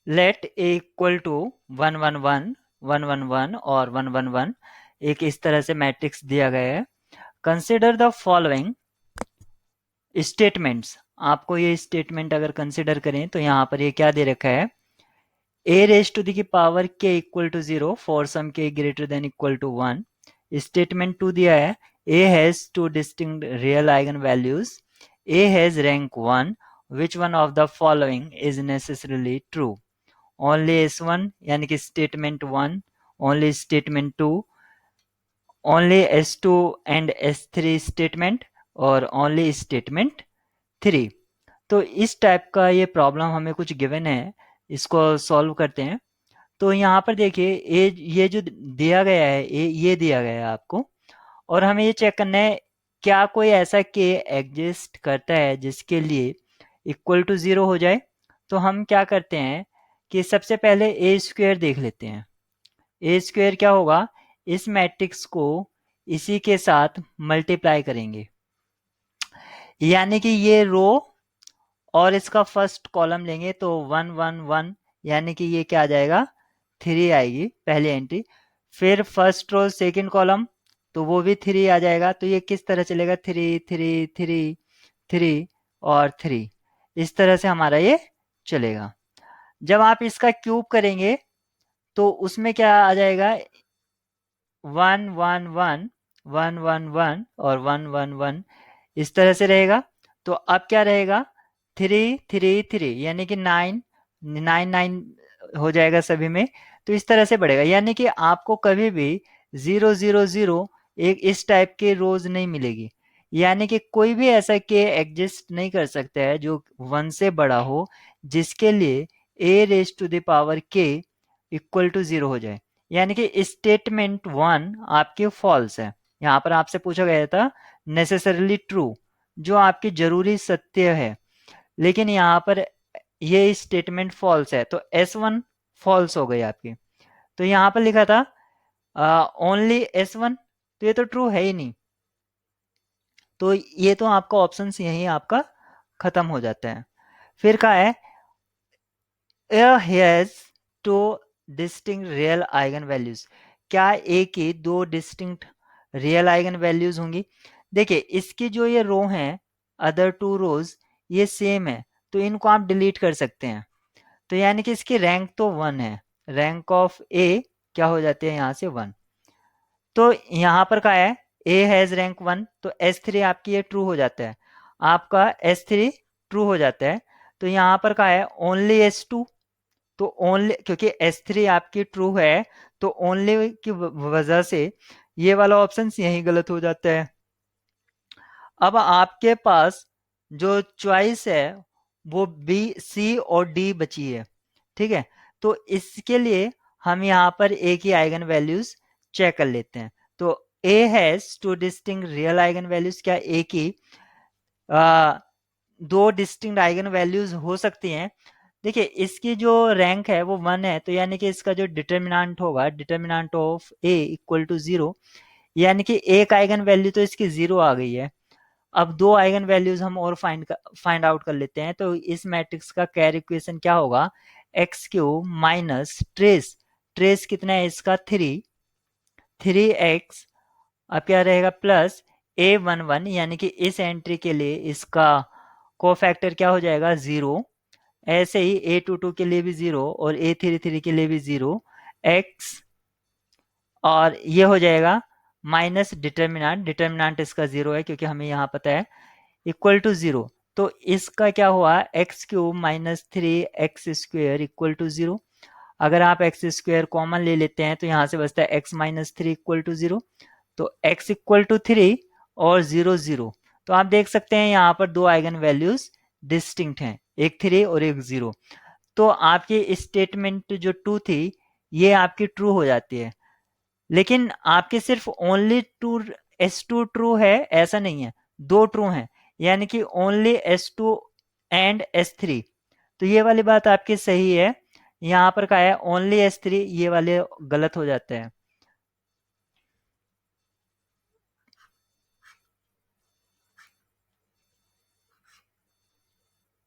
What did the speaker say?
Late A equal to 1 1 1 1 1 1 और 1 1 1 एक इस तरह से मैट्रिक्स दिया गया है। Consider the following statements. आपको ये स्टेटमेंट अगर कंसिडर करें तो यहाँ पर ये क्या दे रखा है, a raise to the power k equal to 0 for some k greater than equal to 1। Statement 2 दिया है, a has two distinct real eigenvalues, a has rank 1, which one of the following is necessarily true. Only S1 यानी कि statement 1, only statement 2, only S2 and S3 statement और only statement 3। तो इस type का ये problem हमें कुछ given है, इसको सॉल्व करते हैं। तो यहाँ पर देखिए ये जो दिया गया है ये दिया गया है आपको, और हमें ये चेक करना है क्या कोई ऐसा के एग्जिस्ट करता है जिसके लिए इक्वल टू 0 हो जाए। तो हम क्या करते हैं कि सबसे पहले ए स्क्वेयर देख लेते हैं। ए स्क्वेयर क्या होगा, इस मैट्रिक्स को इसी के साथ मल्टीप्लाई करेंगे, यानी कि ये रो और इसका फर्स्ट कॉलम लेंगे तो 1 1 1, यानी कि ये क्या आ जाएगा 3 आएगी पहली एंट्री। फिर फर्स्ट रो सेकंड कॉलम तो वो भी 3 आ जाएगा। तो ये किस तरह चलेगा 3 3 3 3 और 3, इस तरह से हमारा ये चलेगा। जब आप इसका क्यूब करेंगे तो उसमें क्या आ जाएगा 1 1 1 1 1 1 और 1 1 1, इस तरह से रहेगा। तो अब क्या रहेगा 3 3 3, यानी कि 9 9 9 हो जाएगा सभी में। तो इस तरह से बढ़ेगा, यानी कि आपको कभी भी 0 0 0 एक इस टाइप के रोज नहीं मिलेगी, यानी कि कोई भी ऐसा के एग्जिस्ट नहीं कर सकता है जो 1 से बड़ा हो जिसके लिए a raise to the power k equal to 0 हो जाए। यानी कि स्टेटमेंट 1 आपके फॉल्स है। यहाँ पर आपसे पूछा गया था नेसेसरली ट्रू, जो आपकी जरूरी सत्य है, लेकिन यहाँ पर ये स्टेटमेंट फॉल्स है तो S1 फॉल्स हो गई आपकी। तो यहाँ पर लिखा था ओनली S1, तो ये तो ट्रू है ही नहीं। तो ये तो आपका ऑप्शन यही आपका खत्म हो जाता है। फिर कहा है A has two distinct real eigen values. क्या A की दो डिस्टिंक्ट रियल आइगन वैल्यूज होंगी। देखिए इसकी जो ये रो हैं अदर टू रोज ये सेम है, तो इनको आप डिलीट कर सकते हैं। तो यानी कि इसकी रैंक तो 1 है, रैंक ऑफ A क्या हो जाती है यहाँ से 1। तो यहाँ पर क्या है A हैज रैंक 1, तो S3 आपकी ये ट्रू हो जाता है, आपका S3 ट्रू हो जाता है। तो यहाँ पर क्या है ओनली S2, तो ओनली क्योंकि S3 आपकी ट्रू है तो ओनली की वजह से ये वाला ऑप्शन यही गलत हो जाता है। अब आपके पास जो चॉइस है वो बी सी और डी बची है, ठीक है। तो इसके लिए हम यहाँ पर ए की आइगन वैल्यूज चेक कर लेते हैं। तो A has two distinct real eigen values. क्या ए की दो डिस्टिंक्ट आइगन वैल्यूज हो सकती हैं। देखिए इसकी जो रैंक है वो 1 है, तो यानी कि इसका जो डिटर्मिनेंट होगा determinant of A equal to 0, यानी कि एक आइगन वैल्यू तो इसकी 0 आ गई है। अब दो आइगन वैल्यूज हम और फाइंड आउट कर लेते हैं। तो इस मैट्रिक्स का कैर इक्वेशन क्या होगा x cube minus trace, trace कितना है इसका 3 3x, अब क्या रहेगा प्लस A11, यानी कि इस एंट्री के लिए इसका कोफैक्टर क्या हो जाएगा 0। ऐसे ही A22 के लिए भी 0 और A33 के लिए भी 0 x, और ये हो जाएगा माइनस डिटर्मिनेंट, डिटर्मिनेंट इसका 0 है क्योंकि हमें यहाँ पता है इक्वल टू 0। तो इसका क्या हुआ x cube minus 3x² equal to 0। अगर आप एक्स स्क्वायर कॉमन ले लेते हैं तो यहाँ से बचता है x माइनस 3 इक्वल टू 0। तो x इक्वल टू 3 और 0 0। तो आप देख सकते हैं यहाँ पर दो आइगन वैल्यूज डिस्टिंक्ट हैं, एक 3 और एक 0। तो आपकी स्टेटमेंट जो 2 थी ये आपकी ट्रू हो जाती है, लेकिन आपके सिर्फ ओनली टू S2 ट्रू है ऐसा नहीं है, दो ट्रू हैं, यानी कि ओनली S2 एंड S3। तो ये वाली बात आपकी सही है। यहाँ पर क्या है ओनली S3, ये वाले गलत हो जाते हैं।